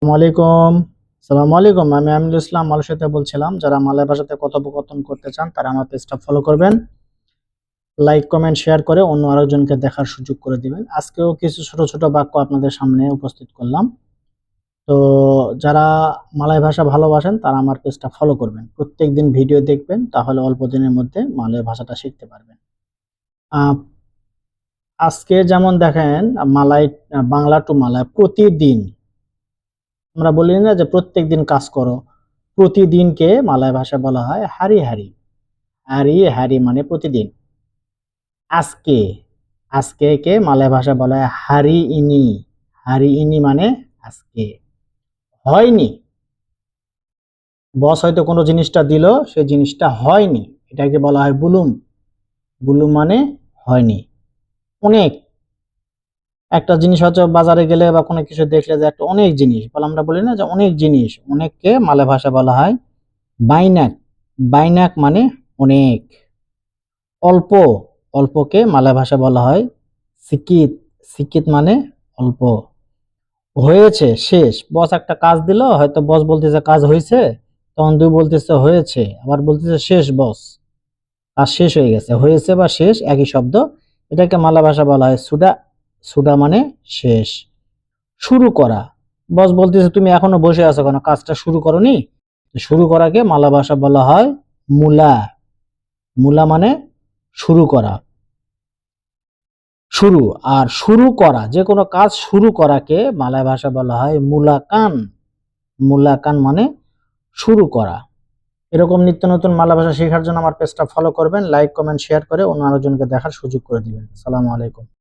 আসসালামাইকুম। আমি আমিনুল ইসলাম মালয়েশিয়া বলছিলাম। যারা মালয় ভাষাতে কথোপকথন করতে চান তারা আমার পেজটা ফলো করবেন, লাইক কমেন্ট শেয়ার করে অন্য আরেকজনকে দেখার সুযোগ করে দিবেন। আজকেও কিছু ছোট ছোট বাক্য আপনাদের সামনে উপস্থিত করলাম। তো যারা মালয় ভাষা ভালোবাসেন তারা আমার পেজটা ফলো করবেন, প্রত্যেকদিন ভিডিও দেখবেন, তাহলে অল্প দিনের মধ্যে মালয় ভাষাটা শিখতে পারবেন। আজকে যেমন দেখেন, বাংলা টু মালয় প্রতিদিন আমরা বলি না যে প্রত্যেক দিন কাজ করো, প্রতিদিনকে মালয় ভাষায় বলা হয় হারি হারি। হারি হারি মানে প্রতিদিন। আজকে, আজকে কে মালয় ভাষায় বলা হয় হারি ইনি। হারি ইনি মানে আজকে। হয়নি, বস হয়তো কোনো জিনিসটা দিল, সেই জিনিসটা হয়নি, এটাকে বলা হয় বুলুম। বুলুম মানে হয়নি। অনেক, একটা জিনিস হয়তো বাজারে গেলে বা কোনো কিছু দেখলে যে একটা অনেক জিনিস বলে, আমরা বলি না যে অনেক জিনিস, অনেককে মালয় ভাষায় বলা হয় বাইনাক। বাইনাক মানে অনেক। অল্প, অল্পকে মালয় ভাষায় বলা হয় সিকিত। সিকিত মানে অল্প। হয়েছে, শেষ, বস একটা কাজ দিল, হয়তো বস বলতেছে কাজ হয়েছে, তখন দুই বলতেছে হয়েছে, আবার বলতেছে শেষ বস, কাজ শেষ হয়ে গেছে। হয়েছে বা শেষ একই শব্দ, এটাকে মালয় ভাষা বলা হয় সুডা। সুডা মানে শেষ। শুরু করা, বস বলতেছে তুমি এখনো বসে আছো কেন, কাজটা শুরু করনি? শুরু করাকে মালয় ভাষা বলা হয় মুলা। মুলা মানে শুরু করা, শুরু। আর শুরু করা, যে কোনো কাজ শুরু করাকে মালয় ভাষা বলা হয় মুলাকান। মুলাকান মানে শুরু করা। এরকম নিত্য নতুন মালয় ভাষা শেখার জন্য আমার পেজটা ফলো করবেন, লাইক কমেন্ট শেয়ার করে অন্য আরেকজনকে দেখার সুযোগ করে দিবেন। আসসালামু আলাইকুম।